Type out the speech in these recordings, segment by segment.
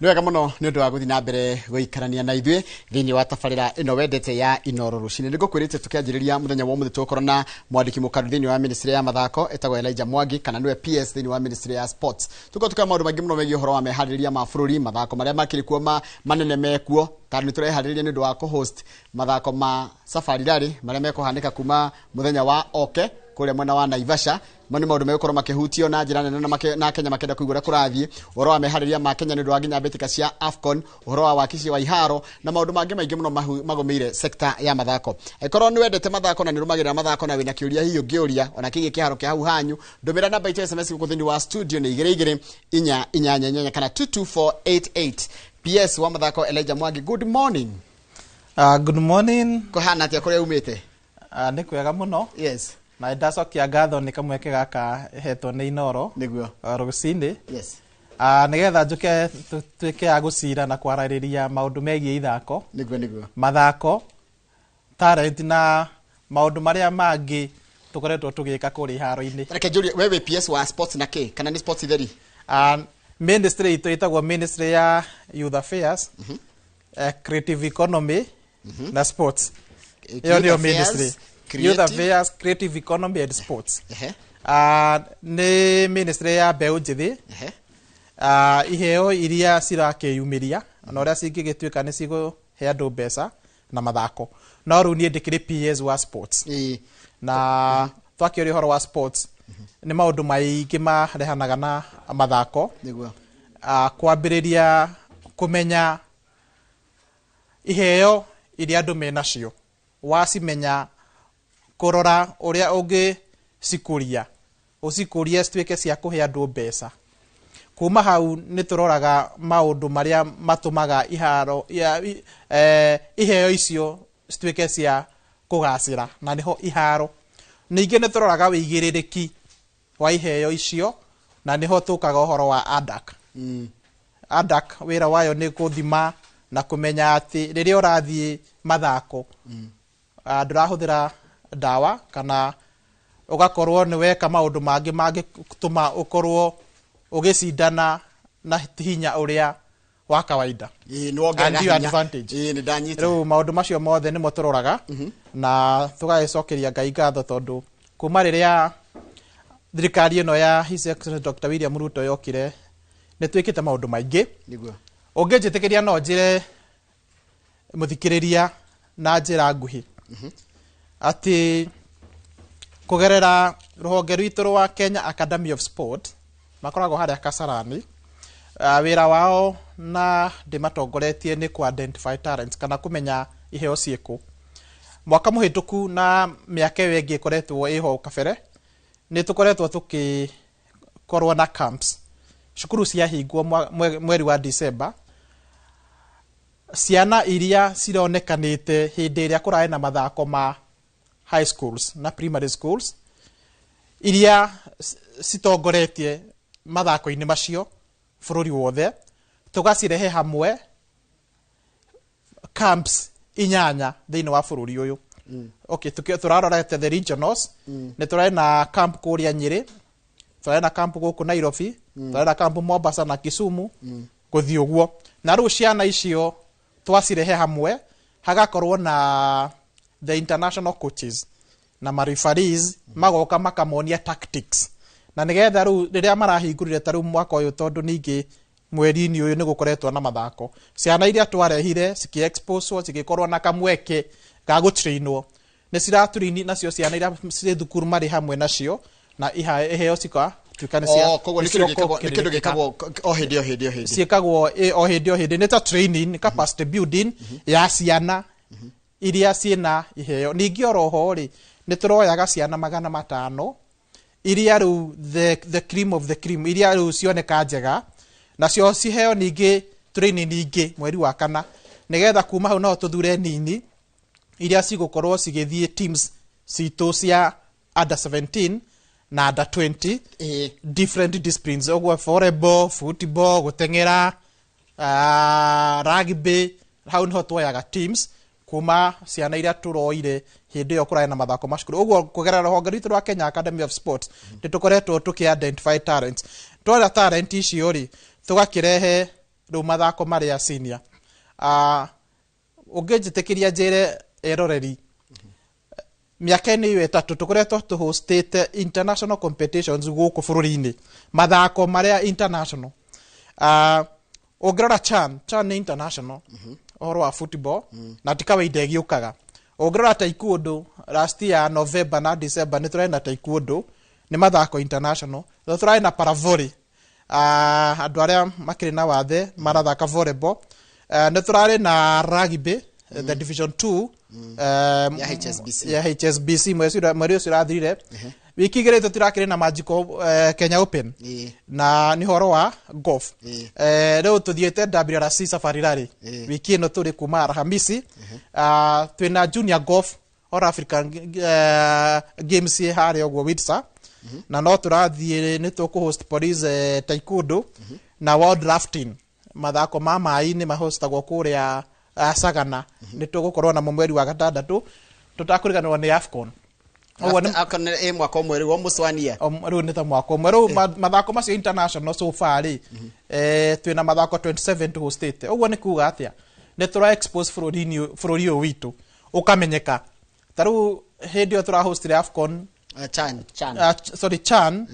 wega muno ni undu wa guthi na mbere guikarania na ithuĩ thiini wa tabarĩra ino wendete ya Inooro Rucini. Nĩngũkwĩrĩte tukianjĩrĩria muthenya wa ũmũthĩ tũkorwo na mwandĩki mũkaru thiini wa ministry ya mathako etagwo Mwangi kana niwe PS thiini wa ministry ya sports. Tuka maũndũ maingĩ mũno megiĩ ũhoro wa meharĩrĩria ma bũrũri, mathako marĩa makĩrĩ kuo manene mekuo, kana nĩ tũreharĩrĩria nĩ ũndũ wa kũ-host mathako ma Safari Rally marĩa mekũhanĩka kuma muthenya wa oke kuria mwena wa Naivasha. Mani maũndũ megũkorwo makĩhutio na njĩra nene na Kenya makenda kũigua kũrathiĩ, ũhoro wa meharĩrĩria ma Kenya nĩ ũndũ wa nginya mbĩtĩka cia AFCON, ũhoro wa wakici wa iharo na maũndũ mangĩ maingĩ mũno magũmĩire sekta ya mathako. Korwo nĩ wendete mathako na nĩ ũrũmagĩrĩra mathako na wĩna kĩũria hihi ũngĩũria ona kĩgĩ kĩharo kĩa hau hanyu, ndũmĩra namba itũ SMS gũkũ thĩinĩ wa studio nĩ 22 kana 22488. PS wa mathako Mwangi, good morning. Good morning. Kuhana atia kũrĩa umĩte? Nĩ kwega mũno. Yes. Na ndacokia ngatho nĩ kamweke gaka hetwo nĩ Inooro nĩguo Rucini. Yes. Nĩgetha njuke tuĩke a gũcira na kwarĩrĩria maũndũ megiĩ ithako, nĩguo mathako, talent na maũndũ marĩa mangĩ tũkoretwo tũgĩka kũrĩ iharo-inĩ. Reke njũrie, wewe PS wa sports na kĩ kana nĩ sports theri? Ministry itũ ĩtagwo Ministry ya Youth Affairs, Creative Economy na Sports. Iyo nĩyo ministry. Youth Affairs, Creative Economy and Sports. Nĩ ministry ya mbeũ njĩthĩ. Iheo iria cirakĩyumĩria na ũrĩa cingĩgĩtuĩka nĩ cikũhe andũ mbeca na mathako. No rĩu niĩ ndĩkĩrĩ PS wa sports. Na twakĩũria ũhoro wa sports nĩ maũndũ maingĩ marehanaga na mathako. Nĩguo. Kwambĩrĩria kũmenya iheo iria andũ menacio, wacimenya kurora uria ungi cikuria ucikurie cituike cia kuhe andu mbeca. Kuma hau ni turoraga maundu maria matumaga iharo iheo icio cituike cia kugacira na niho iharo. Ningi ni turoraga wĩigĩrĩrĩki wa iheo icio na niho tukaga uhoro wa ADAC. ADAC wĩra wayo ni kuthima na kumenya ati riria urathie mathako ndũrahũthĩra ndawa kana ugakorwo ni weka maundu mangĩ mangĩtũma ukorwo ugicindana na hinya uria wa kawaida. Advantage. Rĩu maundu macio mothe nĩmo tũroraga na tũgagĩcokeria Ngai ngatho tondũ kuma rĩrĩa thirikari ĩno ya His Excellency Dr. William Ruto yokire nĩ twĩkĩte maundu maingĩ. Nĩguo. Ũngĩnjĩtĩkĩria no njĩre mũthikĩrĩria na njĩra nguhĩ ati kugerera rũhonge rwitũ rwa Kenya Academy of Sport makoragwo harĩa Kasarani. Wĩra wao na ndĩmatongoretie nĩ ku identify talents kana kumenya iheo ciĩkũ. Mwaka mũhĩtũku na mĩaka ĩyo ĩngĩ ĩkoretwo ĩho kabere nĩ tũkoretwo tũkĩkorwo na camps. Cukuru ciahingwo mweri wa December. Ciana iria cironekanĩte hĩndĩ ĩrĩa kũrarĩ na mathako ma high schools na primary schools iria citongoretie mathako-inĩ macio bũrũri wothe, tugacirehe hamwe camps 8 thĩinĩ wa bũrũri ũyũ. Okay, tũrarorete the regionals, nĩ tũrarĩ na camp kũrĩa Nyĩrĩ, tũrarĩ na camp gũkũ Nairobi, tũrarĩ na camp Mombasa na Kisumu, gũthiĩ ũguo. Na rĩu ciana icio twacirehe hamwe, hagakorwo na the international coaches na referees magoka makamonia tactics. Na nigetha rĩu rĩrĩa marahingũrire ta rĩu mwaka ũyũ tondũ ningĩ mweri-inĩ ũyũ nĩ gũkoretwo na mathako, ciana iria twarehire ciki-expose cigikorwo na kamweke ga gũtrainwo nĩ ciratũrini nacio ciana iria cirĩ thukuru marĩ hamwe nacio na iheo cika tukane cia kĩndũ gĩkagwo o hĩndĩ ciĩkagwo o hĩndĩ nĩ ta training, capacity building ya ciana iria ciĩna iheo. Ningĩ oroho rĩ nĩ tũroyaga ciana 500 iria rĩu the cream of the cream iria rĩu cioneka njega nacio ciheo ningĩ training ningĩ mweri wa kana nigetha kuma hau no tũthure nini iria cigũkorwo cigĩthiĩ teams citũ cia under 17 na under 20 different disciplines, ogwo volleyball, football, gũteng'era, rugby. Hau niho twoyaga teams kuma ciana iria turoire hindi yo kũraya na mathako macukuru. Ogwo kugerera rũhonge rwitũ rwa Kenya Academy of Sports nĩ tũkoretwo tũkĩ-identify talents. Twara talent icio rĩ tũgakĩrehe rĩu mathako marĩa senior ũngĩnjĩtĩkĩria njĩre eroreri mĩaka-inĩ ĩyo ĩtatũ tũkoretwo tũhostĩte international competitions gũkũ bũrũri-inĩ mathako marĩa international ũngĩrora CHAN nĩ international ũhoro wa football na ti kawaida ĩgĩũkaga ũngĩrora taekwondo last year November na December nĩ tũrarĩ na taekwondo nĩ mathako international no tũrarĩ na paravolley andũ arĩa makĩrĩ na wathe marathaka volleyball nĩ tũrarĩ na rugby the division 2 ya HSBC mweri ũcio ũrathirire wiki igĩrĩ tũtirakĩrĩ na Magical Kenya Open na nĩ horo wa golf rĩu tũthiĩte WRC Safari Rally wiki ĩno tũrĩ kuma Alhamisi twĩna junior golf All African Games harĩa ũguo Windsor na no tũrathiĩ nĩ tũkũhost police taekwondo na world rafting mathako ma maĩ-inĩ mahostagwo kũrĩa Sagana nĩ tũgũkorwo na mweri wa gatandatũ tũtakũriganĩrwo nĩ AFCON mwaka ũmwe rĩu mũcwania rĩu nĩ ta mwaka ũmwe rĩu mathako macio international so far twĩna mathako 27 tũhostĩte ũguo nĩ kuga atĩa nĩ tũra expose bũrũri ũyũ witũ ũkamenyeka ta rĩu hĩndĩ ĩyo tũrahostire AFCON CHAN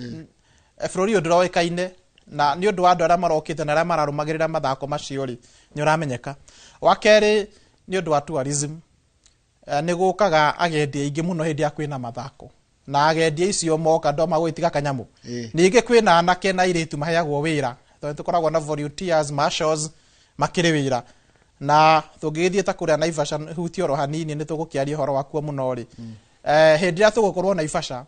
bũrũri ũyũ ndũroĩkaine na nĩ ũndũ wa andũ arĩa marokĩte na arĩa mararũmagĩrĩra mathako macio nĩ ũramenyeka wa kerĩ nĩ ũndũ wa tourism nĩ gũkaga agendi aingĩ mũno hĩndĩ ya kwĩna mathako na agendi icio moka ndo magwĩtiga kanyamũ ningĩ kwĩna anake na airĩtu maheagwo wĩra tondũ tũkoragwo na volunteers marshals makĩrĩ wĩra na tũngĩgĩthiĩ ta kũrĩa Naivasha huti oro hanini nĩ tũgũkĩaria ũhoro wakuo mũno rĩ hĩndĩ ĩrĩa tũgũkorwo Naivasha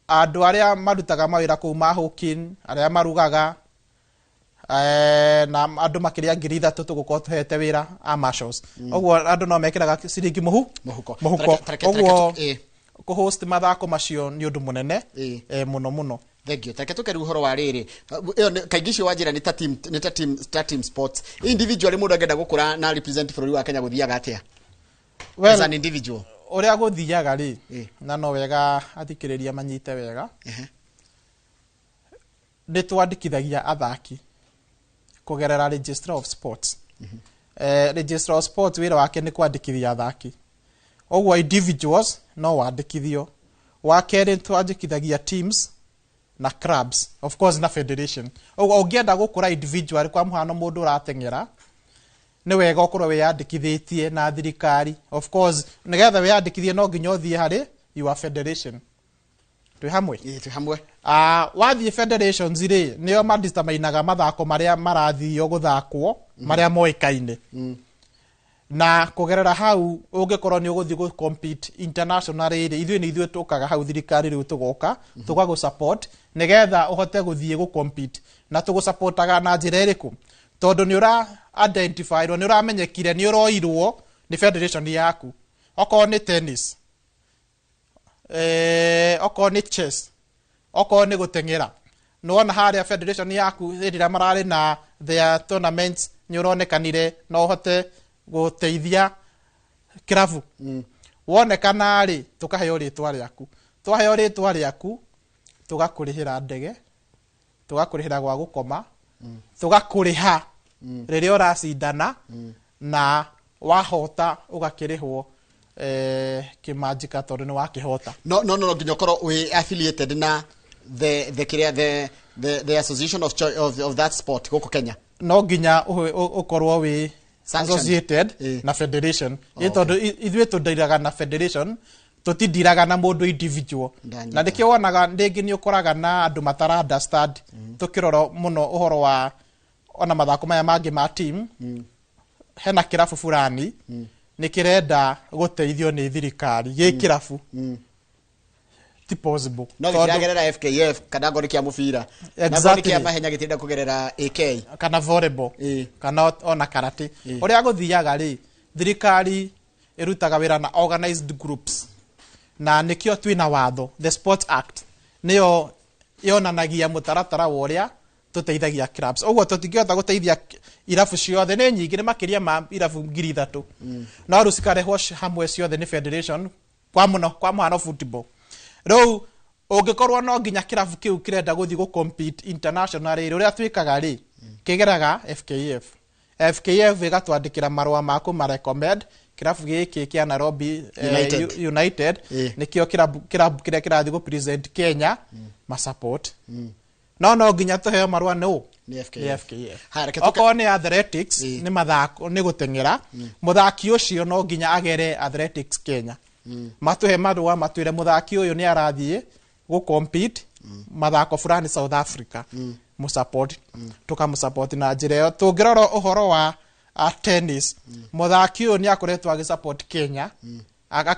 andũ arĩa marutaga mawĩra kũu mahũkin arĩa marugaga na andũ makĩria 3,000 tũgũkorwo tũhete wĩra a marshals ũguo andũ no mekĩraga ciringi mũhuko ũguo kũhost mathako macio nĩ ũndũ mũnene mũno thank you take tuke ruhoro wa rĩrĩ kaingĩ cio wanjĩra nĩ ta team sports individual mũndũ angĩenda gũkũra na represent bũrũri wa Kenya gũthiaga atĩa as an individual ũrĩa gũthiaga rĩ na no wega athikĩrĩria manyite wega nĩ twandĩkithagia athaki kũgerera registrar of sports registrar of sports wĩra wake nĩ kwandĩkithia athaki ũguo individuals no wandĩkithio wa kerĩ twandĩkithagia teams na clubs of course na federation ũguo ũngĩenda gũkũra individual kwa mũhano mũndũ ũrateng'era nĩ wega ũkorwo wĩyandĩkithĩtie na thirikari of course nĩgetha wĩyandĩkithie no nginya ũthiĩ harĩ your federation twĩ hamwe wathiĩ federations rĩ nĩo madeterminaga mathako marĩa marathio gũthakwo marĩa moĩkaine na kũgerera hau ũngĩkorwo nĩ ũgũthiĩ gũ compete international rĩ ithuĩ nĩ ithuĩ tũkaga hau thirikari rĩu tũgoka tũgagũ support nĩgetha ũhote gũthiĩ gũ compete na tũgũ supportaga na njĩra ĩrĩkũ tondũ nĩ ũra identified nĩ ũramenyekire nĩ ũroirwo nĩ federation yaku okorwo nĩ tennis okorwo nĩ chess okorwo nĩ gũteng'era nĩwona harĩa federation yaku hĩndĩ mararĩ na their tournaments nĩ ũronekanire no ũhote gũteithia kirabu wonekana rĩ tũkaheo rĩtwa rĩaku twaheo rĩtwa rĩaku tũgakũrĩhĩra ndege tũgakũrĩhĩra gwa gũkoma tũgakũrĩha rĩrĩa ũracindana na wahota ũgakĩrĩhwo kĩmanjika tondũ nĩ wakĩhota no nginya ũkorwo wĩ affiliated na the association of that sport gũkũ Kenya no nginya ũkorwo wĩ associated na federation tondũ ithuĩ tũndiraga na federation tũtindiraga na mũndũ individual na nĩkĩo wonaga rĩngĩ nĩ ũkoraga na andũ matara understand tũkĩrora mũno ũhoro wa ona mathako maya mangĩ ma team hena kĩrabu fulani nĩ kĩrenda gũteithio nĩ thirikari gĩ kĩrabu ti possible no gĩkĩragerera FKF kana ngori kĩa mũbira na ngori kĩa mahenya gĩtirenda kũgerera AK kana volleyball kana ona karate ũrĩa gũthiaga rĩ thirikari ĩrutaga wĩra na organized groups na nĩkĩo twĩna watho the Sports Act nĩyo yonanagia mũtaratara wa ũrĩa tũteithagia clubs ũguo tũtingĩhota gũteithia irabu ciothe nĩ nyingĩ nĩ makĩria ma irabu 3,000 no rĩu cikarehwo hamwe ciothe nĩ federation kwa mũhano football rĩu ũngĩkorwo no nginya kĩrabu kĩu kĩrenda gũthiĩ gũ compete international rĩ ũrĩa twĩkaga rĩ kigeraga FKF igatwandikira marua ma kuma recommend kirabu giki kia Nairobi United nikio kirabu kiria kirathi go present Kenya ma support no nginya tuheo marua no ni FKF oko ni athletics ni mathako ni gutengera muthaki ucio no nginya agere athletics Kenya matuhe marua matwire muthaki uyu ni arathie go compete mathako fulani South Africa mu support tukamusupport na njira yo tungirora uhoro wa tennis muthaki uyu ni akoretwo agi support Kenya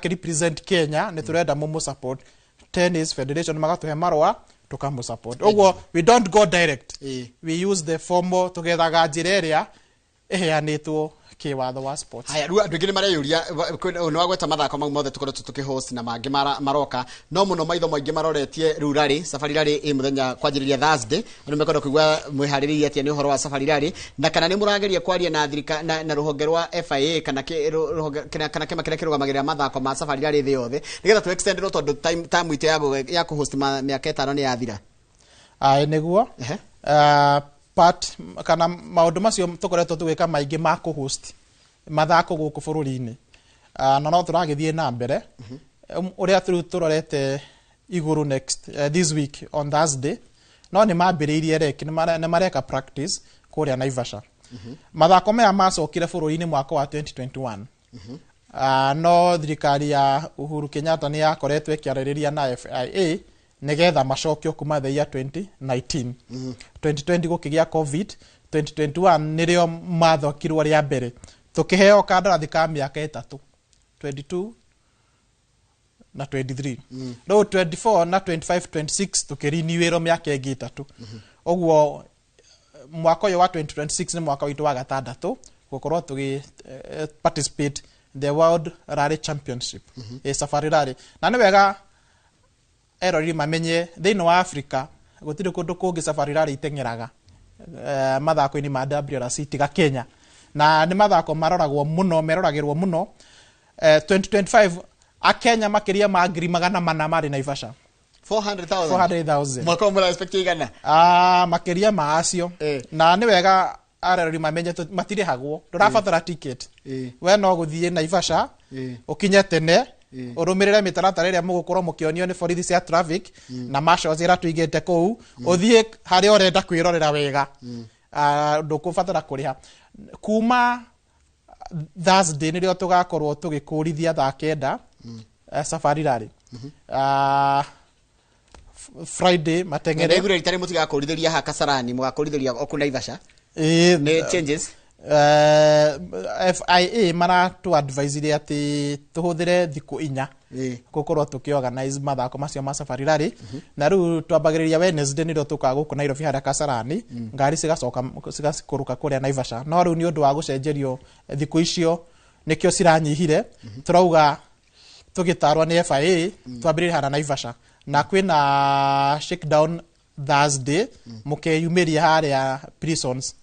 represent Kenya ni turenda mu support tennis federation magatuhe marwa tukamusupport ogwo we don't go direct we use the formal tugethaga njira iria iheanitwo kiwatho wa sports. Haya rua ndwigire mareyuria no agweta mathako mau mothe tukoretwo tukihost na mangi maroka no muno maitho maingi maroretie rurari safari rari muthenya kwanjiriria Thursday no mekondo kuigwa Meharĩrĩria atia ni uhoro wa safari rari na kana ni murageria kwaria na thirika na ruhonge rwa FIA kana kana kema kire kirugamagira mathako ma safari rari thi yothe nigetha tu extend ro tondu time ite ya kuhost miaka 5 ni yathira niguo part kana maundu macio tukoretwo tugika maingi ma kuhost mathako guku bururi-ini na no turagithie na mbere uria turorete iguru next this week on Thursday no ni mambiriirie reki ni mareka practice kuria Naivasha mathako maya macokire bururi-ini mwaka wa 2021 no thirikari ya Uhuru Kenyatta ni yakoretwo ikiarĩrĩria na FIA nigetha macokio kuma the year 2019 2020 gukigia covid 2021 nirio mathokirwo ria mbere tukiheo kandarathi ka miaka 3 22 na 23 no 24 na 25 26 tukiriniwero miaka ingi 3 ogwo mwaka uyu wa 2026 ni mwaka witu wa gatandatũ gukorwo tugi participate the World Rally Championship safari rally na ni wega erori mamenye thĩinĩ wa Africa gutire kundu kungi safari rally itengeraga mathako-ini ma WRC tiga Kenya na ni mathako maroragwo muno meroragirwo muno 2025 akenya makiria ma ngiri 400 mari Naivasha 400,000 mwaka umwe expect igana makiria ma acio na ni wega arerori mamenye matirihagwo ndurabatara ticket we no guthie Naivasha ukinye tene urumirire mitaratara iria mugukorwo mukionio ni borithi cia traffic na marshals ira tuigite kou uthie hari orenda kwirorera wega ndukubatara kuriha kuma Thursday nirio tugakorwo tugikurithia thaa 9 safari rally Friday matengere negure ritari mutigakurithiria ha Kasarani mugakurithiria oku Naivasha ni changes FIA maratu advise ati tuhuthire thiku 4 gukorwo tukiorganize mathako macio ma safari rally na riu twambagiriria Wednesday nirio tukaga guku Nairobi haria Kasarani ngari cigacikuruka kuria Naivasha no riu ni undu wa gucenjerio thiku icio nikio ciranyihire turauga tugitarwa ni FIA twambiririe hana Naivasha na kwina shakedown Thursday mukeyumiria haria prisons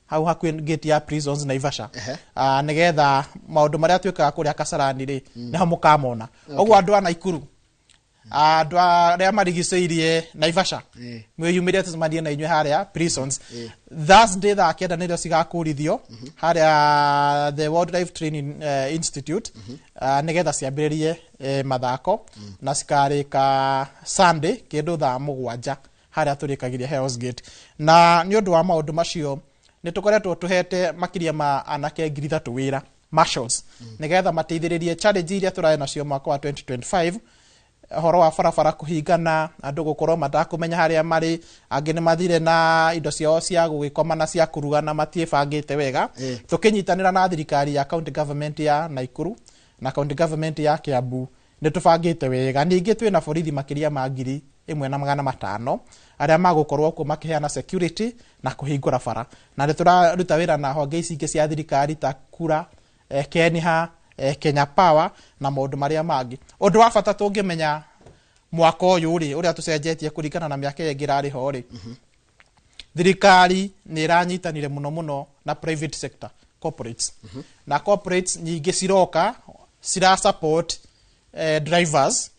hau hakwi gate ya prisons Naivasha nigetha maundu maria twikaga kuria Kasarani ri niho mukamona ogwo andu a Naikuru andu aria marigiceirie Naivasha mwiyumirie tucemanie na inywe haria prisons Thursday thaa 9 nirio cigakurithio haria the Wildlife Training Institute nigetha ciambiririe mathako na cikarika Sunday kindu thaa 7 haria turikagiria Hell's Gate na ni undu wa maundu macio ni tukoretwo tuhete makiria ma anake ngiri 3 wira marshals nigetha mateithiririe challenge iria turae nacio mwaka wa 2025 horo wa barabara kuhingana andu gukorwo matakumenya haria mari angi ni mathire na indo ciao cia gugikoma na cia kurugana matiebangite wega tukinyitanira na thirikari ya county government ya Naikuru na county government ya Kiambu ni tubangite wega ningi twina borithi makiria ma ngiri 1,500 aria magukorwo ku makiheana security na kuhingura bara na ni turaruta wira na honge ici ingi cia thirikari ta kura Keniha Kenya Power na maundu maria mangi undu wa bata tungimenya mwaka uyu ri uria tucenjetie kurikana na miaka yengi rari ho ri thirikari ni iranyitanire muno na private sector corporates na corporates nyingi ciroka cira support drivers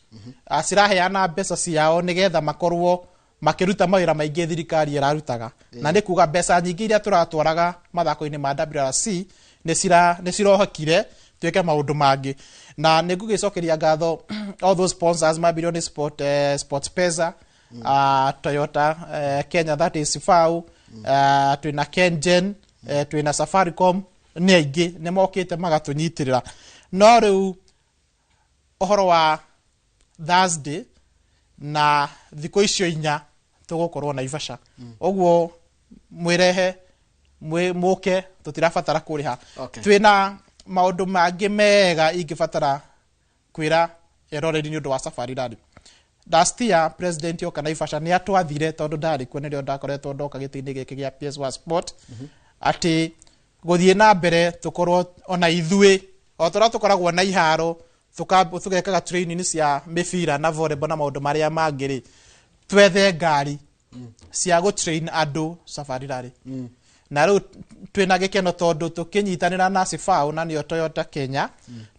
ciraheana mbeca ciao nigetha makorwo makiruta mawira maingi thirikari irarutaga na nĩ kuga mbeca nyingĩ iria turatwaraga mathako-inĩ ma WRC nĩ cirohokire tuĩke maũndũ mangĩ na nĩ ngũgĩcokeria ngatho all those sponsors Mabilioni Sports Pesa Toyota Kenya that is FAU twina KenGen twina Safaricom nĩ aingĩ nĩ mokĩte magatũnyitĩrĩra no rĩu ũhoro wa Thursday na thikũ icio 4 tũgũkorwo Naivasha ũguo mwĩrehe mũke tutirabatara kũrĩha twina maũndũ mangĩ mega ingĩbatara kwĩra eroreri nĩ ũndũ wa Safari Rally last year president yoka Naivasha nĩ atwathire tondũ ndarĩ kuo nĩrĩo ndakoretwo ndoka gĩtĩ-inĩ gĩkĩ gĩa PS1 Sport atĩ gũthiĩ na mbere tũkorwo ona ithuĩ o tũrĩa tũkoragwo na iharo tũgekaga training cia mĩbira na volleyball na maũndũ marĩa mangĩ twethe ngari cia gũtrain andũ Safari Rally na rĩu twĩna gĩkeno tondũ tũkĩnyitanĩra na FAU na nĩyo Toyota Kenya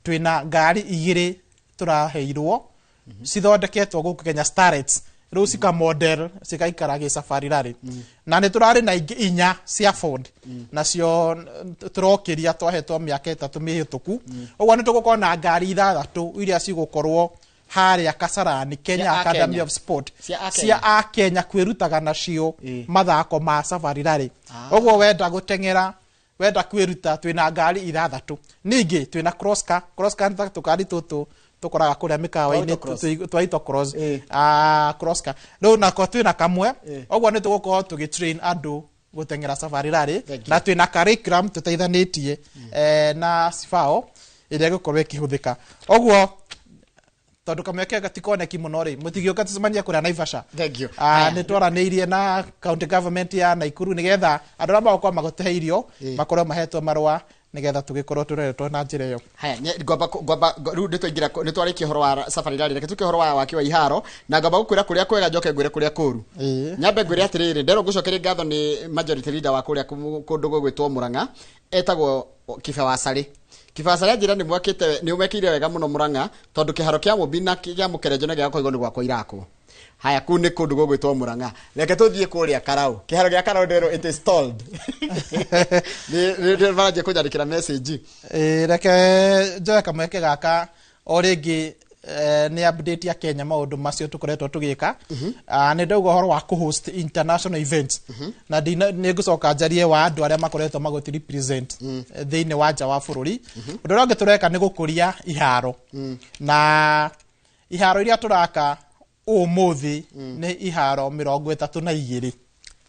twĩna ngari 2 tũraheirwo cithondeketwo gũkũ Kenya Starlets rĩu cika model cikaikara gĩ Safari Rally na nĩ tũrarĩ na ingĩ 4 cia Ford nacio tũrokĩria twahetwo mĩaka 3 mĩhĩtũku ũguo nĩ tũgũkorwo na ngari 6 iria cigũkorwo harĩa Kasarani Kenya Academy of Sport cia a Kenya kwĩrutaga nacio mathako ma Safari Rally ũguo wenda gũteng'era wenda kwĩruta twĩna ngari 6 ningĩ twĩna crosscar tũkari tũtũ tukoraga kuria mikawa-inĩ twaitwo crosscar rĩu nako twĩna kamwe ũguo nĩ tũgũkorwo tũgĩtrain andũ gũteng'era Safari Rally na twĩna curriculum tũteithanĩtie na FAU ĩrĩa ĩgũkorwo ĩkĩhũthĩka ũguo tondũ kamweke gatikoneki mũno rĩ mũtigĩũka tũcemania kũrĩa Naivasha nĩ twaranĩirie na county government ya Naikuru nĩgetha andũ arĩa magokorwo magũteheirio makorwo mahetwo marũa nĩgetha tũgĩkorwo tũreretwo na njĩra ĩyo haya ngwamba rĩu ndĩtwaingĩra nĩ twarĩkia ũhoro wa Safari Rally reke tũke ũhoro wa waki wa iharo na ngamba gũkwĩra kũrĩa kwega njoke ngwĩre kũrĩa kũru nyambe ngwĩre atĩrĩrĩ nderwo ngũcokeria ngatho nĩ majority leader wa kũrĩa kũndũ gwĩtwo Mũrang'a etagwo Kiba wa Sari Kibasara njira nĩ mwakĩte nĩ umekire wega mũno Mũrang'a tondũ kĩharo kĩa Mũbina kĩa Mũkerenjo nĩ gĩakoigwo nĩ gwakwo irakwo haya kuu nĩ kũndũ gwĩtwo Mũrang'a reke tũthiĩ kũrĩa Karau kĩharo gĩa Karau ndero it is stalled nĩ varaje kũnyandĩkĩra message reke njoe kamweke gaka o rĩngĩ nĩ update ya Kenya maũndũ macio tũkoretwo tũgĩka nĩ ndauga ũhoro wa kũ-host international events na nĩ ngũcoka njarie wa andũ arĩa makoretwo magũti represent thĩinĩ wa nja wa bũrũri ũndũ ũrĩa ũngĩ tũreka nĩ gũkũria iharo na iharo iria tũraka ũmũthĩ nĩ iharo 32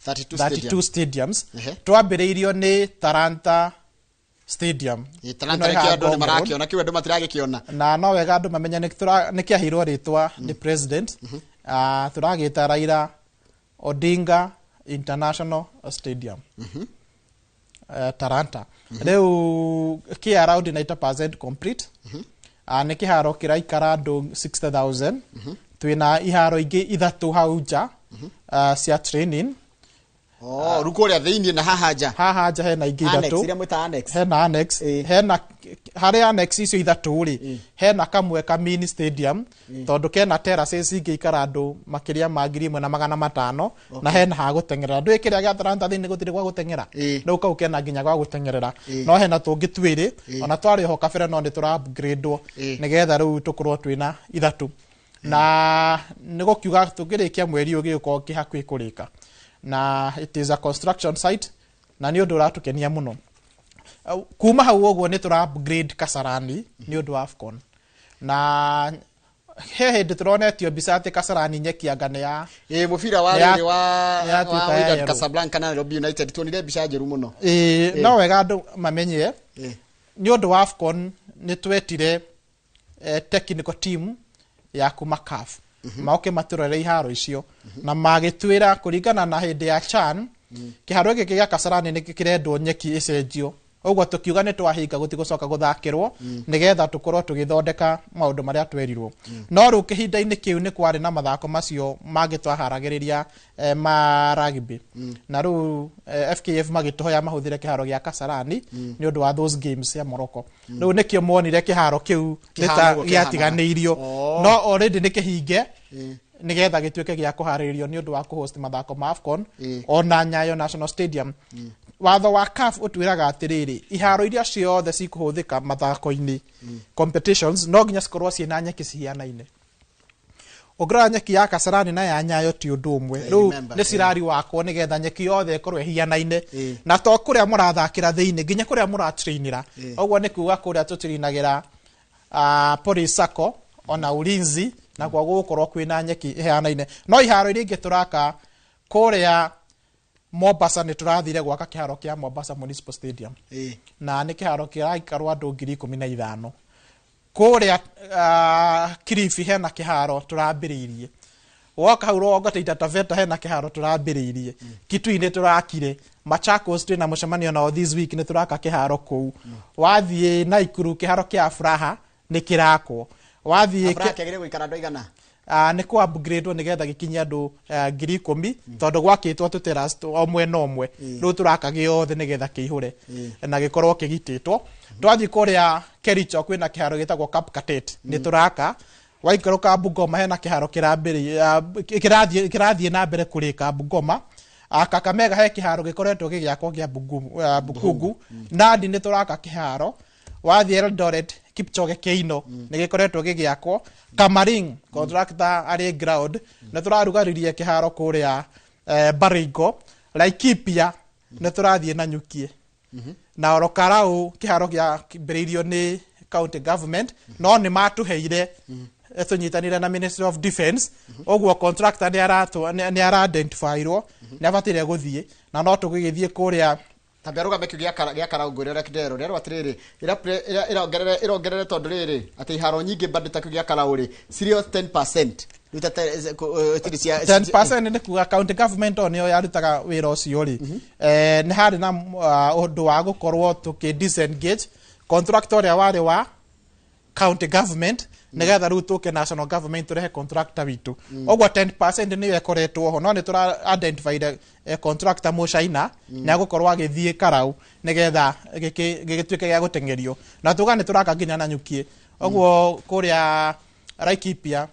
32 stadiums twambĩrĩirio nĩ Talanta Stadium na no wega andũ mamenya nĩ kĩaheirwo rĩtwa nĩ president tũragĩta Raila Odinga International Stadium Talanta rĩu kĩ around 90% complete nĩ kĩharo kĩraikara andũ 60,000 twĩna iharo ingĩ 3 hau nja cia training rukoria thĩinĩ na haha nja hena ingĩ 3 hena annex hena harĩa annex icio 3 rĩ hena kamwe ka mini stadium tondũ kena terraces ingĩikara andũ makĩria ma 1,500 na hena ha gũteng'erera ndũ kĩrĩa gĩa Talanta thĩinĩ gũtirĩ gwa gũteng'era rĩu kau kena nginya gwa gũteng'erera no hena tũngĩ 2 ona twarĩ ho kabere no nĩ tũra upgrade nĩgetha rĩu tũkorwo twĩna 3 na nĩ gũkiuga tũngĩrĩkia mweri ũgĩũka kĩhakuhĩ kũrĩka na it is a construction site na nĩ ũndũ ũratũkenia mũno kuma hau ũguo nĩ tũra upgrade Kasarani nĩ ũndũ wa AFCON na he hĩndĩ tũronetio mbica atĩ Kasarani nyekianga nĩ ya mũbira wa rĩrĩ wa Wydad Casablanca na Nairobi United tuonire mbica njeru mũno no wega andũ mamenye nĩ ũndũ wa AFCON nĩ twetire technical team ya kuma CAF maoke matũrore iharo icio na magĩtwĩra kũringana na hĩndĩ ya CHAN kĩharo gĩkĩ gĩa Kasarani nĩ kĩrendwo nyeki ĩcenjio ũguo tũkiuga nĩ twahinga gũtigũcoka gũthakĩrwo nĩgetha tũkorwo tũgĩthondeka maũndũ marĩa twerirwo no rĩu kĩhinda-inĩ kĩu nĩ kwarĩ na mathako macio mangĩ twaharagĩrĩria ma rugby na rĩu FKF magĩtũhoya mahũthĩre kĩharo gĩa Kasarani nĩ ũndũ wa those games cia Morocco rĩu nĩkĩo monire kĩharo kĩu gĩatiganĩirio no already nĩ kĩhinge nigetha gituike gya kuhariririo ni undu wa kuhost mathako ma AFCON ona Nyayo National Stadium. Watho wa CAF utwiraga atiriri iharo iria ciothe cikuhuthika mathako-ini competitions no nginya cikorwo ciina nyeki cihianaine. Ogra nyeki ya Kasarani na ya Nyayo ti undu umwe. Riu ni cirari wakwo nigetha nyeki yothe ikorwo ihianaine na to kuria murathakira thiini nginya kuria muratrainira. Ogwo ni kuuga kuria tutirinagira Police Sacco ona Ulinzi na kwa gukorwo kwina nyeki ihianaine. No iharo iria ingi turaka kuria Mombasa ni turathire gwaka kiharo kia Mombasa Municipal Stadium na ni kiharo kia ikarwa andu 15,000. Kuria Kilifi hena kiharo turambiriirie. Woka hau Rogataita Taveta hena kiharo turambiriirie. Kitui-ini turakire. Machakos twina mucemanio nao this week ni turaka kiharo kou. Wathie Naikuru kiharo kia Afraha ni kirakwo. Wathie Afraha kegere guikara andu igana. Ni ku upgrade nigetha gikinya andu 10,000 tondu gwakitwo tuteras omwe na omwe. Riu turaka giothe nigetha kiihure na gikorwo kigititwo. Twathi kuria Kericho kwina kiharo gitagwo Kapkatet ni turaka waikaruka Bungoma hena kiharo kirathie na mbere kurika Bungoma. Kakamega he kiharo gikoretwo gigiakwo gia Bukungu. Nandi ni turaka kiharo. Wathie Eldoret Kipchoge Keino ni gikoretwo gigiakwo. Kamaring contractor ari ground ni turarugaririe kiharo kuria Baringo. Laikipia ni turathie na Nyukie. Na Orokarau kiharo gia kibiririo ni county government no ni matuheire tunyitanire na Ministry of Defence. Ogwo contractor ni ara identifyirwo ni abatire guthie na no tugigithie kuria tabiaruga mekio gia Karau rero kidero rero atiriri irongerere tondu riri ati iharo nyingi bado takio gia Karau ri serious 10%. 10% ni kuga county government onio yarutaga wira ucio ri ni hari na undu wa gukorwo tuki disengage contractor ya wari wa county government nigetha riu tuke national government turehe contractor witu. Ogwo 10% ni yekoretwo ho no ni tura identify contractor mu China na gukorwo agithie Karau nigetha gigituike gya gutengerio na tuga ni turaka nginya na Nyukie. Ogwo kuria Laikipia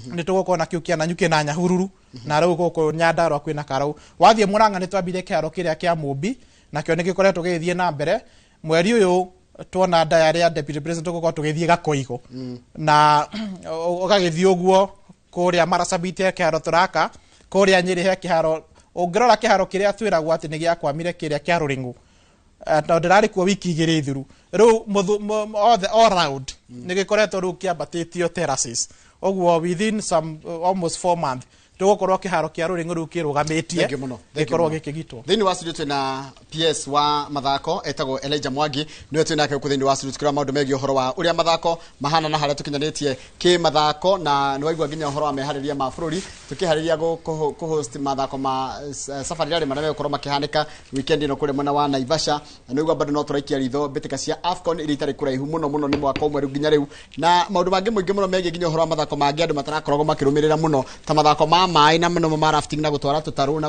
ni tugoko na kiukia na Nyukie na Nyahururu na riu goko Nyandarua kwina Karau. Wathie Murang'a ni twambire kiharo kiria kia Mumbi na kio nigikoretwo githie na mbere. Mweri uyu tuona diary ya deputy president goko tugithie Gakoigo na ogagithie ogwo kuria Marsabit kiharo turaka kuria Nyeri he kiharo ungirora kiharo kiria twiragwo ati ni gia kwamire kiria kia Ruringu na ndirari kwa wiki igiri thiru riu all round nigikoretwo riu kiambatitio terraces. Ogwo within some almost 4 months tugokorwo kiharo kia Ruringu riu kirugamitie gikorwo gikigitwo. Thini wa studio twina PS wa Mathako etagwo Elijah Mwangi niwe twina ke kuthini wa studio kira maundu megi uhoro wa uria mathako mahana na haria tukinyanitie ki mathako na ni waigwa nginya uhoro wa meharĩrĩria ma bururi tukihariria ku host mathako ma safari rally marame ukorwo makihanika weekend ino kure mwena wa Naivasha na ni waigwa bado no turaikia ritho bitika cia AFCON iri tari kuraihu muno ni mwaka umwe nginya riu na maundu mangi muingi muno megi nginya uhoro wa mathako mangi andu matarakoragwo makirumirira muno ta mathako ma mai na muno ma rafting na gutwara tutaru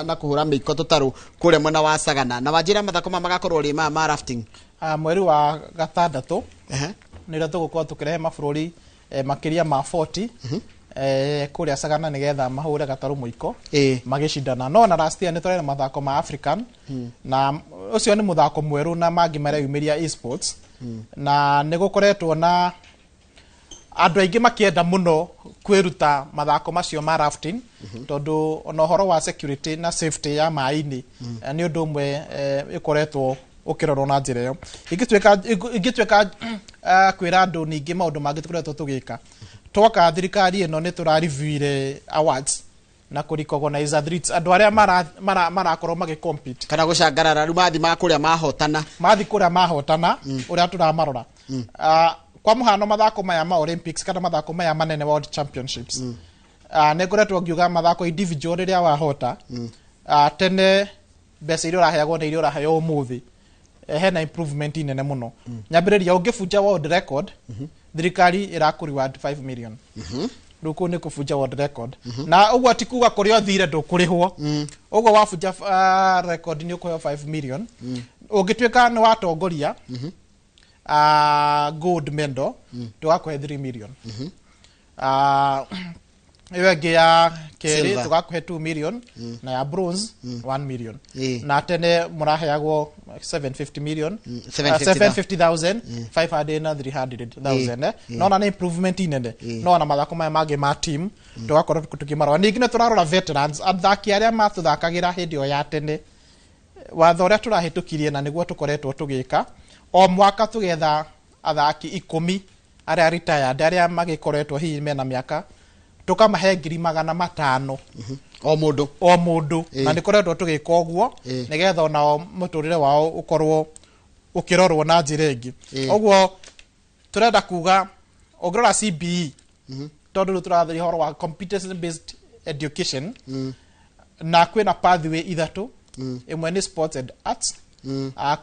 na kuhura miko tutaru kure mwena wa Sagana na wajira mathako magakorwo ri ma rafting mweri wa gatandatu ni ndo tugukorwo tukirehe mabururi makiria ma 40 kuria Sagana nigetha mahure gataru muiko magicindana no na last year ni turena mathako ma African na ucio ni muthako mweru na mangi mareyumiria esports na nigukoretwo na andu aingi makienda muno kwiruta mathako macio ma rafting tondu ona horo wa security na safety ya maini ni undu umwe ikoretwo ukirorwo na njira iyo ingitweka kwira andu ningi maundu mangi tukoretwo tugika twoka thirikari ino ni turarivire awards na kurecognize athletes andu aria marakorwo magicompete kana gucangarara ru mathi makuria mahotana uria turamarora kwa muhano mathako maya ma Olympics kana mathako maya manene World Championships negoretwo ngiuga mathako individual riria wahota tene besa irio raheagwo na irio raheo umuthi hena improvement inene muno nyambiriria ungifunja world record thirikari irakuri ward 5 million ruko ni kufunja world record na ugwo atikuga kuria thire ndukurihwo ugwo wafunja record ni ukuyo 5 million ungitweka ni watongoria gold medal tugakuhe 3 million iyo ĩngĩ ya kerĩ Silver. tugakuhe 2 million na ya bronze 1 million na tene mũraheagwo 750 million 750,000 500 na 300,000 no na nĩ improvement inene no na mathako maya mangĩ ma team tugakorwo tukimarora ningĩ nĩ tũrarora veterans athaki arĩa matuthakagĩra hĩndĩ ĩyo ya tene watho ũrĩa tũrahĩtũkirie na nĩguo tũkoretwo tũgĩka o mwaka tũgetha athaki 10 arĩa retired arĩa magĩkoretwo hihi mena mĩaka tukamahe 500,000 o mũndũ na nĩ koretwo tũgĩka ũguo nĩgetha onao mũtũrĩre wao ũkorwo ũkĩrorwo na njĩra ĩngĩ ũguo tũrenda kuga ũngĩrora CBE tondũ rĩu tũrathiĩ ũhoro wa competence based education na kwĩna pathway ithatũ ĩmwe nĩ sports and arts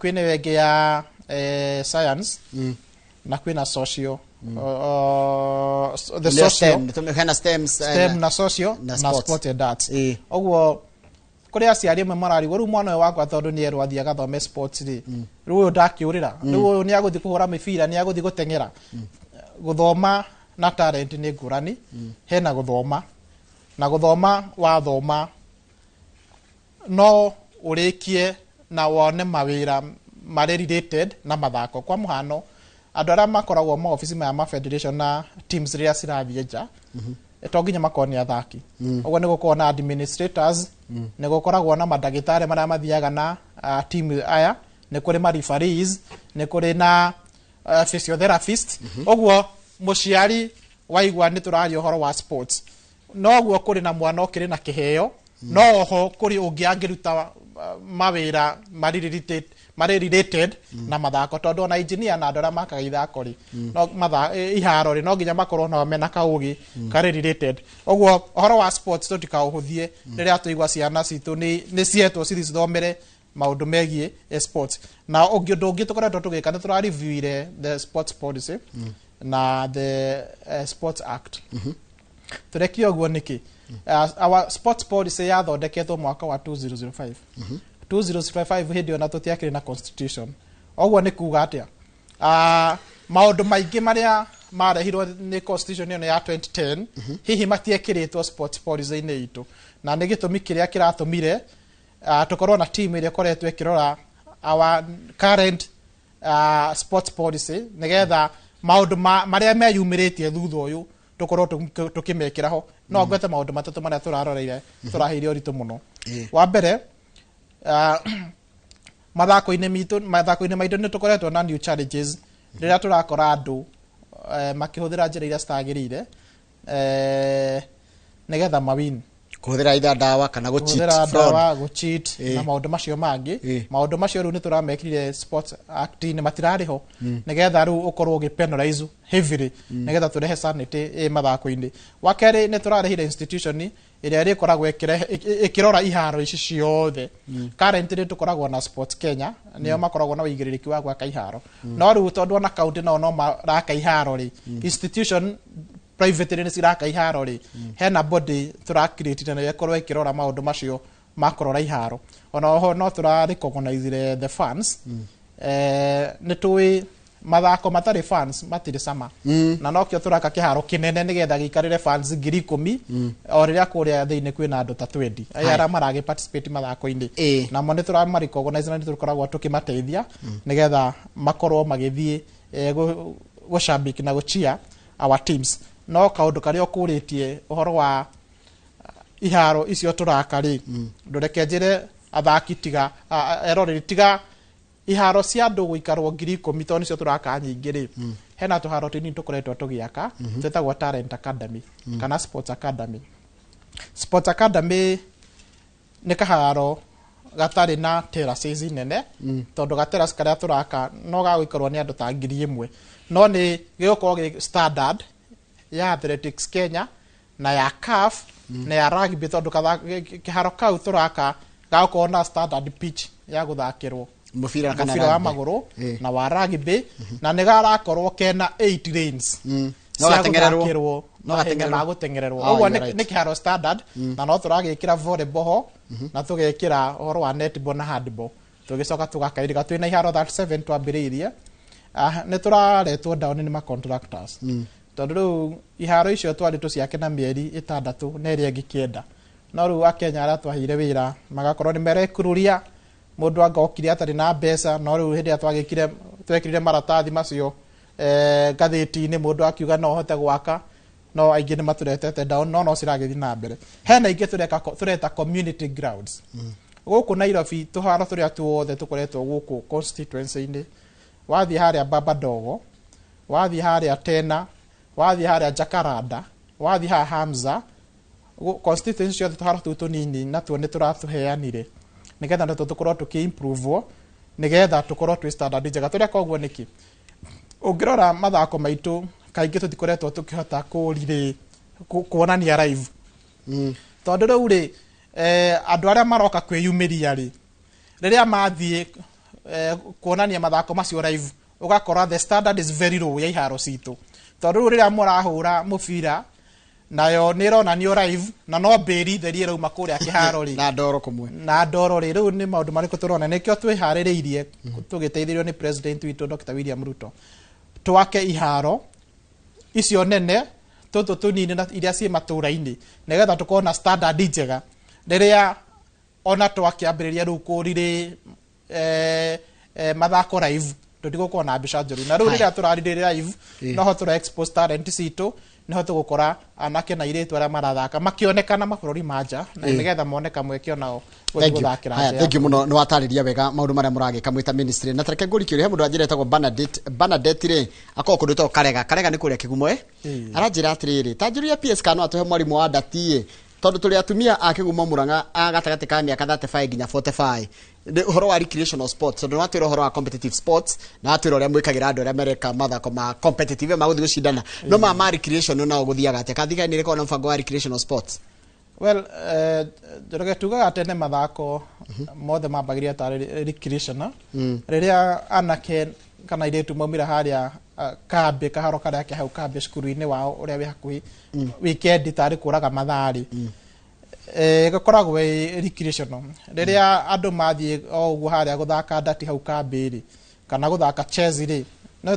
kwĩna ĩngĩ ya science na kwĩna social the social STEM na social na sport and arts oguo kuri aciari amwe mararigwo riu mwana wakwa tondu ni erwo athia gathome sports ri riu uyu ndakiurira riu uyu ni aguthi kuhura mibira ni aguthi gutengera guthoma na talent ni ngurani hena guthoma na guthoma wathoma no urikie na wone mawira mari related na mathako kwa muhano andu aria makoragwo ma office ma federation na teams ria cirathie nja to nginya makoni athaki uguo ni gukorwo na administrators ni gukoragwo na madagitari maria mathiaga na team aya ni kuri ma referees ni kuri na physiotherapist uguo muciari waigwa ni turaria uhoro wa sports no guo kuri na mwana okiri na kiheo no ho kuri ungi angiruta mawira mari related na mathako tondu na engineer na ndora makaga ithako ri no iharo ri no nginya makorwo na mena kaugi kari related oguo ohoro wa sports tutikauhuthie riria tuigwa ciana citu ni cietwo cithomere maundu megie sports na ungi tukoretwo tugika ni tura review ile the sports policy na the sports act turekio oguo niki our sports policy yathondeketwo mwaka wa 2005 2005 hindi ona tutiakire na constitution oguo ni kuga atia maundu maingi maria marehirwo ni constitution ino ya 2010 hihi matiekiritwo sports policy ini itu na ni gitumi kiria kiratumire tukorwo na team iria koretwo ikirora our current sports policy nigetha maundu maria meyumiritie thutha uyu tukorwo tukimekira ho no ngwete maundu matatu maria turaroreire turahiire uritu muno wa mbere mathako-inĩ maitũ nĩ tũkoretwo na new challenges rĩrĩa tũrakora andũ makĩhũthĩra njĩra iria citagĩrĩire nĩgetha mawin kuhũthĩra either ndawa kana gũcheat na maũndũ macio mangĩ maũndũ macio rĩu nĩ tũramekirire sports act-inĩ matirarĩ ho nĩgetha rĩu ũkorwo ũgĩpenalize heavily nĩgetha tũrehe sanity mathako-inĩ wa kerĩ nĩ tũrarehire institution ĩrĩa ĩkoragwo ĩkĩrora iharo ici ciothe currently tũkoragwo na sports Kenya nĩo makoragwo na ũigĩrĩrĩki wa gwaka iharo no rĩu tondũ ona kaunti no maraka iharo rĩ institution private nĩ ciraka iharo rĩ hena body tũrakirĩtire na ĩkorwo ĩkĩrora maũndũ macio makorora iharo ona ho no tũra-recognize the fans nĩ tũĩ mathako matarĩ fans matirĩ sama na nokĩo tũraka kĩharo kĩnene nĩgetha gĩikarĩre fans 10,000 o rĩrĩa kũrĩa thĩinĩ kwĩna andũ ta 20 arĩa maragĩ participate mathako-inĩ namo nĩ tũra-recognize na nĩ tũkoragwo tũkĩmateithia nĩgetha makorwo magĩthiĩ gũcambiki na gũchia our teams no kaundu karia ũkũrĩtie ũhoro wa iharo icio tũraka rĩ ndũreke njĩre athaki tiga eroreri tiga iharo cia andũ gũikarwo 10,000 tondũ nicio tũraka nyingĩ rĩ hena tũharo tũnini tũkoretwo tũgĩaka twĩtagwo talent academy kana sports academy nĩ kaharo gatarĩ na terraces nene tondũ gaterrace karĩa tũraka no gagũikarwo nĩ andũ ta 1,000 no nĩ gĩgũkorwo gĩ standard ya athletics Kenya na ya CAF na ya rugby tondu kiharo kau turaka gauko na standard pitch ya guthakirwo mubira wa maguru na wa rugby na nigarakorwo kena 8 lanes no gatengererwo na gutengererwo ogwo ni kiharo standard na no turagikira volleyball na tugekira horo wa netball na handball tugicoka tugakairiga twina iharo 37 twambiriirie ni turaretwo down ni ma contractors tondu riu iharo icio twari tuciake na mieri 6 na iria ingi 9 no riu akenya ara twahire wira magakorwo ni merekururia mundu angokire atari na mbeca no riu hindi twekirire maratathi macio gatheti-ini mundu akiuga no hote gwaka no aingi ni maturetete down no ciragithi na mbere hena ingi tureta community grounds guku Nairobi tuharo turia tuothe tukoretwo guku constituency-ini wathi haria Babadogo wathi haria Tena wathi haria Jacaranda wathi ha Hamza constituency ciothe tuharo tu tunini na tuone turatuheanire nigetha ndo tukorwo tukiimprove nigetha tukorwo twi standard njega turia koguo niki ungirora mathako maitu kaingi tutikoretwo tukihota kuonania live tondu riu ri andu aria maroka kwiyumiria ri riria mathie kuonania mathako macio live ugakora the standard is very low ya iharo citu tondu riu riria murahura mubira nayo nironanio live na no mbiri therie rauma kuria kiharo ri na ndoro kumwe na ndoro ri riu ni maundu mariko turona nikio twihaririirie tugiteithirio ni president witu Dr. William Ruto twake iharo icio nene tutu tunini na iria ci matura-ini nigetha tukona standard njega riria ona twakiambiriria riu kurire mathako live tutigukwo na mbica njeru na riu riria turarire live noho tura expose talent citu niho tugukora anake na iretu aria marathaka makionekana mabururi manja na nigetha moneka mweke onao guthakira haya thank you muno ni watariria wega maundu maria muragika mwita ministry na tareke ngurikio he mundu anjiretagwo Bernadette ri akoko kundu to karega ni kuria kigumo aranjira atiriri tanjiria PS kano atuhe mwarimu wa ndati tondu tuli atumia akigumo Murang'a agatagati ka miaka 35 nginya 45 horo wa recreational sports tondu natwira horo wa competitive sports na natwira uria mwikagira andu aria mereka mathako ma competitive maguthi gucindana no ma recreation no guthiaga atia kathika ni reko na mfango wa recreational sports well ndoge tugaga tene mathako mothe mambagiria ta recreational riria anake kana iretu maumira haria kambe kaharo karia ke hau kambe cukuru-ini wao uria wi hakuhi weekend tari kuraga mathari gakoragwo recreational riria andu mathie o uguo haria guthaka ndati hau kambe ri kana guthaka chess ri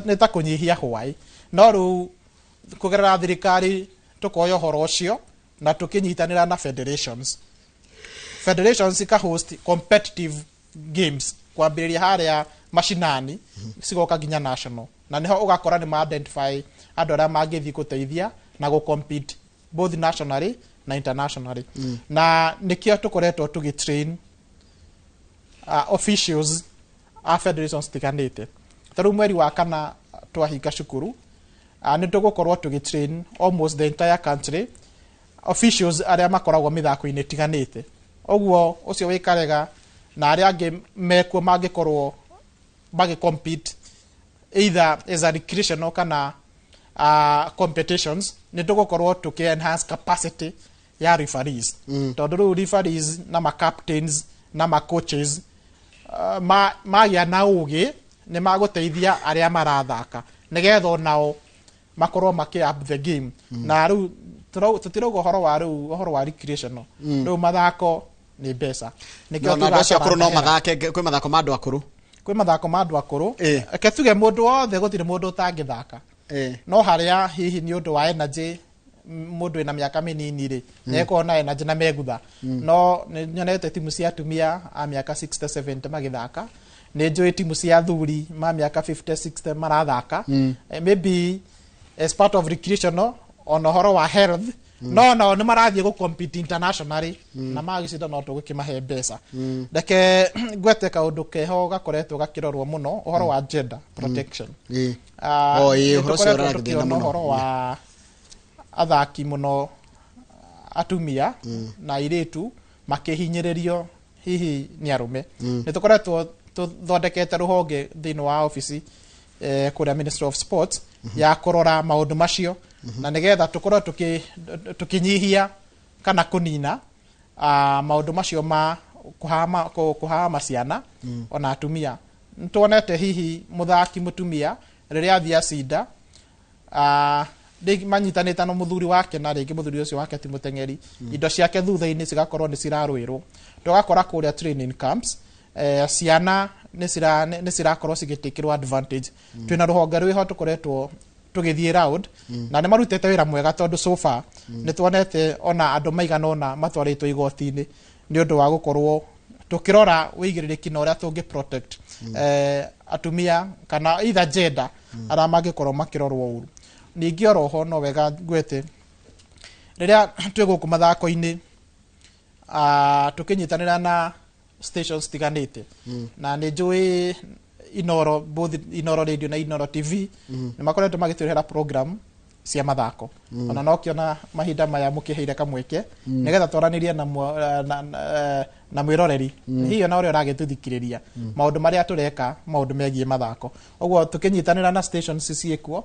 ni ta kunyihia hwai no ru kugerera thirikari tukoyo horo ucio na tukinyitanira na federations ka host competitive games kwambiriria haria mashinani sigoka ginya national na niho ugakora ni ma identify andu aria mangithi guteithia na go compete both nationally na internationally na nikio tukoretwo tugitrain officials a federations tiganite taru mweri wa kana twahinga cukuru ni tugukorwo tugitrain almost the entire country officials aria makoragwo mithako-ini tiganite oguo ucio wikarega na aria angi mekuo mangikorwo bagi compete either as a recreational kana competitions ni tugukorwo tuki enhance capacity ya referees tondu referees na ma captains na ma coaches magia na ugi ni maguteithia aria marathaka nigetha nao makorwo maki up the game na riu tutirogo horo wa recreational riu mathako ni mbeca nikio tugacia kuru no mathake kwi mathako ma andu akuru ke tuge mundu wothe gutire mundu utangithaka no haria hihi ni undu wa energy mundu ina miaka minini ri neko na energy na megutha no nyonete timu cia atumia a miaka 60 70 magithaka ni njui timu cia athuri ma miaka 50 60 marathaka maybe as part of recreational on horo wa health no ni marathie go compete internationally na magicinda no tugikimahe mbeca ndeke gwete kaundu keho gakoretwo gakirorwo muno horo wa gender protection horo wa athaki muno atumia na iretu makihinyiririo hihi ni arume ni tukoretwo tuthondekete ruhonge thiini wa office kuria Ministry of Sports ya kurora maundu macio na nigetha tukorwo tukinyihia kana kunina maundu macio ma kuhama ciana ona atumia ntuonete hihi muthaki mutumia riria athia cinda manyitanite na muthuri wake na ringi muthuri ucio wake ti mutengeri indo ciake thutha-ini cigakorwo ni cirarwirwo tugakora kuria training camps ciana ni cirakorwo cigitikirwo advantage twina ruhonge rwiho tukoretwo tugithie round na nĩ marutĩte wĩra mwega tondũ so far nĩ tuonete ona andũ maigana ona matwarĩtwo igoti-inĩ nĩ ũndũ wa gũkorwo tukirora wĩigĩrĩrĩki na ũrĩa tũngĩ protect atumia kana either gender arĩa mangĩkorwo makĩrorwo ũru. Ningĩ oroho no wega gwete rĩrĩa twĩ gũkũ mathako-inĩ tukĩnyitanĩra na stations tiganĩte na nĩ njũĩ Inoro, both Inoro Radio na Inoro TV nĩ makoretwo magĩtũrehera program cia mathako ona no kĩona mahinda maya mũkĩheire kamweke nĩgetha twaranĩrie na mwĩroreri hiyo na ũrĩa ũragĩtũthikĩrĩria maũndũ marĩa tũreka maũndũ megiĩ mathako. Ũguo tũkĩnyitanĩra na stations ciĩkuo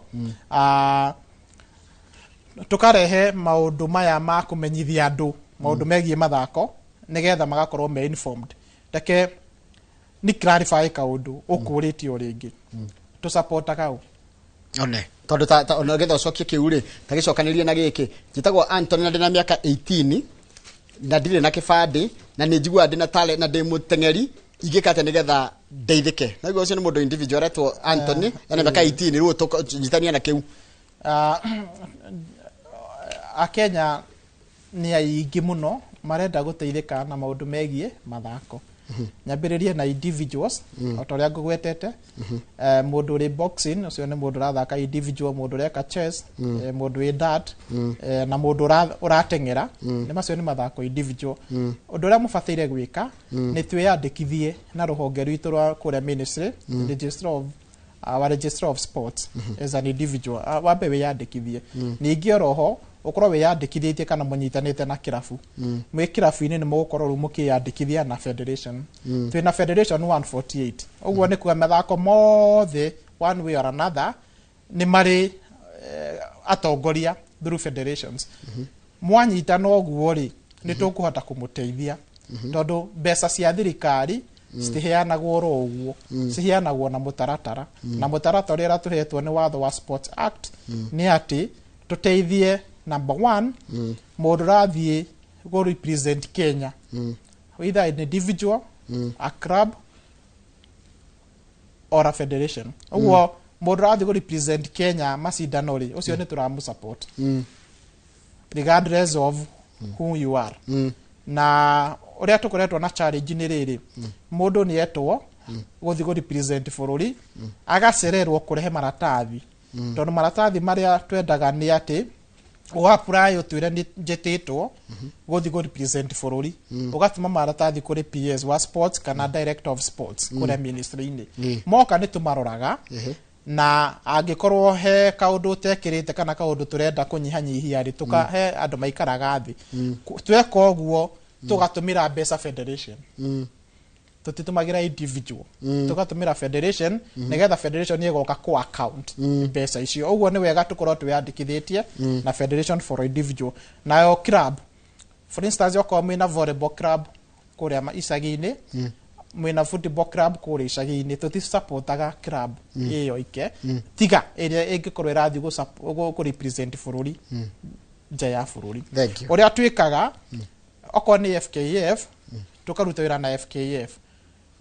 tukarehe maũndũ maya ma kũmenyithia andũ maũndũ megiĩ mathako nĩgetha magakorwo me informed. Reke ni clarify kaũndũ ũkũrĩtio rĩngĩ tu support kau one tondu ona getha ucokie kiuri ta gicokanĩrie na gĩkĩ njitagwo Anthony na ndĩ na mĩaka 18 na ndirĩ na kĩbandĩ na nĩ njigua ndĩ na talent na ndĩ mũteng'eri ingĩka atĩa nĩgetha ndeithĩke. Na ũcio nĩ mũndũ individual etwo Anthony na mĩaka 18 rĩu tũnyitania na kĩu. Akenya nĩ aingĩ mũno marenda gũteithĩka na maũndũ megiĩ mathako. Nyambĩrĩrie na individuals o ũrĩa ngũgwetete mũndũ ũrĩ boxing ũcio nĩ mũndũ ũrathaka individual, mũndũ ũreka chess, mũndũ wĩ dart na mũndũ ũrateng'era nĩ macio nĩ mathako individual. Ũndũ ũrĩa mũbataire gwĩka nĩ twĩyandĩkithie na rũhonge rwitũ rwa kũrĩa ministry register of sports as an individual wambe wĩyandĩkithie. Ningĩ oroho ukorwo wĩyandĩkithĩtie kana mũnyitanĩte na kirabu mwĩ kirabu-inĩ nĩ mũgũkorwo rĩu mũkĩyandĩkithia na federation. Twĩna federation 148 ũguo nĩ kuga mathako mothe one way or another nĩ marĩ atongoria through federations. Mwanyitana ũguo rĩ nĩ tũkũhota kũmũteithia tondũ mbeca cia thirikari citiheanagwo oro ũguo ciheanagwo na mũtaratara na mũtaratara ũrĩa tũhetwo nĩ watho wa Sports Act nĩ atĩ tuteithie number 1 mũndũ rathiĩ go represent Kenya either an individual a club or a federation. Ũguo mũndũ rathiĩ go represent Kenya macindano rĩ ũcio nĩ tũramũ support regardless of who you are. Na ũrĩa tũkoretwo na challenge nĩ rĩrĩ mũndũ nĩ etwo gũthiĩ go represent bũrũri agacererwo kũrehe maratathi tondũ maratathi marĩa twendaga nĩ atĩ ũapply ũtwĩre nĩ njĩtĩtwo gũthiĩ go represent bũrũri ũgatũma maratathi kũrĩ PS wa sports kana director of sports kũrĩa ministry-inĩ moka nĩ tũmaroraga na angĩkorwo he kaũndũ ũtekĩrĩte kana kaũndũ tũrenda kũnyihanyihia rĩ tũkahe andũ maikaraga thĩ tweka ũguo tũgatũmĩra mbeca federation tutitumagira individual tugatumira federation nigetha federation yegoka ko account mbeca icio. Ũguo nĩ wega tukorwo twĩyandĩkithĩtie na federation for individual. Nayo club for instance okorwo mwĩna volleyball club kũrĩa icagi-inĩ mwĩna football club kũrĩa icagi-inĩ tũtisupportaga club ĩyo ike tiga ĩrĩa ĩngĩkorwo ĩrathiĩ gũ represent bũrũri nja ya bũrũri. Ũrĩa twĩkaga okorwo nĩ FKF tukaruta wĩra na FKF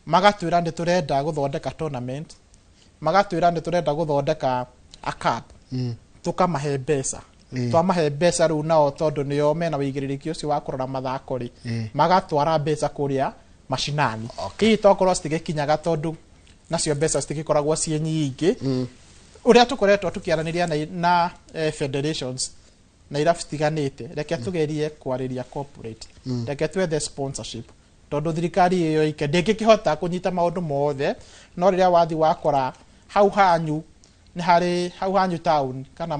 magatwĩra nĩ tũrenda gũthondeka tournament magatwĩra nĩ tũrenda gũthondeka a cup tukamahe mbeca twamahe mbeca rĩu nao tondũ nĩo mena wĩigĩrĩrĩki ũcio wa kũrora mathako rĩ magatwara mbeca kũrĩa mashinani hihi tokorwo citigĩkinyaga tondũ nacio mbeca citigĩkoragwo ciĩ nyingĩ. Ũrĩa tũkoretwo tũkĩaranĩria na federations na irabu citiganĩte reke tũgerie kwarĩria corporate reke twethe sponsorship tondũ thirikari ĩyo ike ndĩngĩkĩhota kũnyita maũndũ mothe no rĩrĩa wathi wakora hau hanyu nĩ harĩ hau hanyu town kana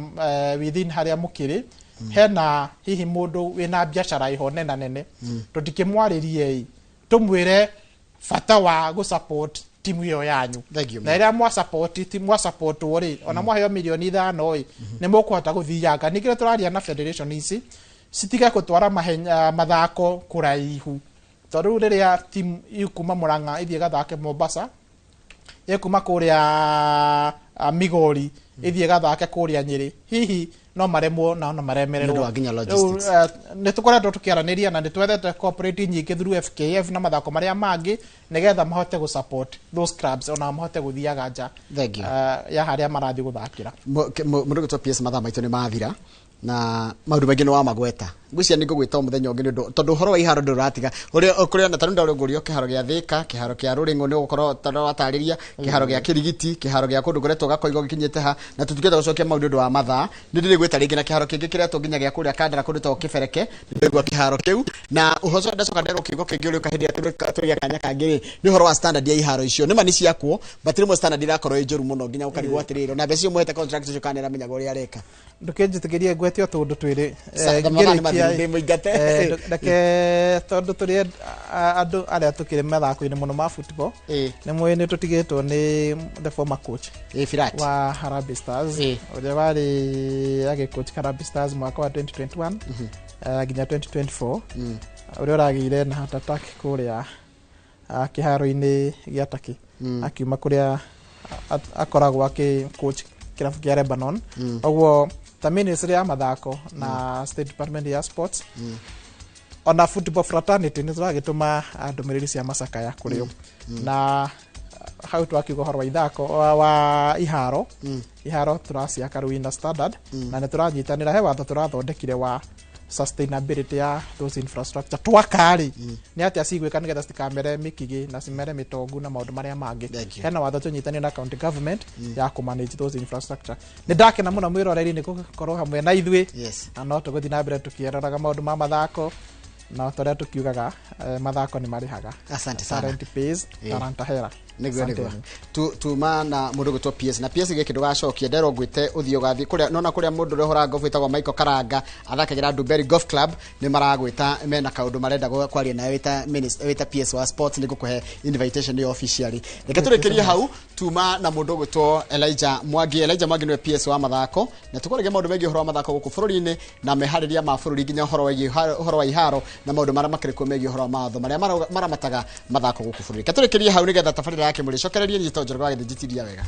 within harĩa mũkĩrĩ hena hihi mũndũ wĩna biacara iho nene nene tũtikĩmwarĩrie tũmwĩre bata wa gũ-support timu ĩyo yanyu na ĩrĩa mwa-support rĩ ona mwaheo milioni 5 nĩ mũkũhota gũthianga. Ningĩ tũraria na federation ici citige gũtwara mathako kũraihu tondũ rĩrĩa timu ikuma Murang'a ithiĩ gathake Mombasa ikuma kũrĩa Migori ithiĩ gathake kũrĩa Nyeri hihi no maremwo na no maremererwo nĩ tukoretwo tukiaraniria na nitwethete corporate nyingĩ through FKF na mathako maria mangĩ nigetha mahote gu support those clubs ona mahote guthiaga nja ya haria marathi guthakira mundu gitwa PS mathaa maitũ nĩ mathira na maundu maingĩ nĩ wa magweta ngwĩcia nĩ ngũgwĩta mũthenya ũngĩ nĩ tondũ ũhoro wa iharo ndũratiga ũrĩa na tarunda ũrĩa ngũrio kĩharo gĩa Thĩka kĩharo kĩa Rũrĩng'o nĩ gũkorwo tondũ watarĩria kĩharo gĩa Kĩrigiti kĩharo gĩa kũndũ kũrĩa tũgakoigo gĩkinyĩte ha na tũtukĩte gũcokia maundu ũndũ wa mathaa nĩ ndĩrĩ gwĩta rĩngĩ na kĩharo kĩngĩ kĩrĩa tũnginya gĩa kũrĩa Kandara kũndũ ta Kĩbereke nĩgwa kĩharo kĩu na ũhoco ndacoka nderwo kiugo kĩngĩ ũrĩa kahĩndĩ atũrĩa kanya kangĩ nĩ ũhoro wa standard ya iharo icio nĩ mani ciakwo batirĩ mo standard irakorwo ĩnjũru mũno nginya ũkarigwo atĩrĩrĩ na mbeca icio mũhete contract icio kana ĩramenyaga ũrĩa areka ndũkĩnjĩtĩkĩrie ngwetio tũndũ twĩrĩ tondũ tũrĩ andũ arĩa tũkĩrĩ mathako-inĩ mũno ma football nĩ mwĩ nĩ tũtigĩtwo nĩ the former coach wa Harambee Stars ũrĩa warĩ agĩcoach Harambee Stars mwaka wa 2021 nginya 2024 ũrĩa ũragĩire na heart attack kũrĩa kĩharo-inĩ gĩa Turkey akiuma kũrĩa akoragwo coach kĩrabu kĩa Lebanon ũguo ta ministry ya mathako na state department ya sports ona football fraternity nĩ tũragĩtũma ndũmĩrĩri cia macakaya kũrĩ o na hau twakiuga ũhoro wa ithako wa iharo tũraciaka rĩu na standard na nĩ tũranyitanĩra he watho tũrathondekire wa sustainability ya those infrastructure twakari nĩ atĩa cigwĩka nĩgetha citikamere mĩkigĩ na cimere mĩtongu na maũndũ marĩa mangĩ hena watho tũnyitanĩra na county government ya kũmanage those infrastructure nĩ ndakena mũno mwĩroreri nĩ gũkorwo hamwe na ithuĩ na no tũgũthiĩ na mbere tukĩeroraga maũndũ ma mathako na tũrĩa tukiugaga mathako nĩ marĩhaga asante sana talent pays talanta hera nĩguo tuma na mũndũ gũtwo PS na PS gĩkĩ ndũgacokia nderwo ngwĩte ũthiũ gathi kũrĩa nona kũrĩa mũndũ ũrĩa ũhora golf wĩtagwo Michael Karanga athakagĩra Dubai Golf Club nĩ maragwĩta mena kaũndũ marenda kwaria nawe wĩta PS wa sports nĩ gũkũhe invitation ya officially reke tũrĩkĩrie hau tuma na mũndũ gũtwo Elijah Mwangi nĩwe PS wa mathako na tũkũrĩge maũndũ megiĩ ũhoro wa mathako gũkũ bũrũri-inĩ na meharĩrĩria ma bũrũri nginya ũhoro wa iharo na maũndũ marĩa makĩrĩ kuo megiĩ ũhoro wa mawatho marĩa maramataga mathako gũkũ bũrũri reke tũrĩkĩrie hau nĩgetha tabarĩra yake mũrĩcokererie nyito njorogwa gĩthĩnjitiria wega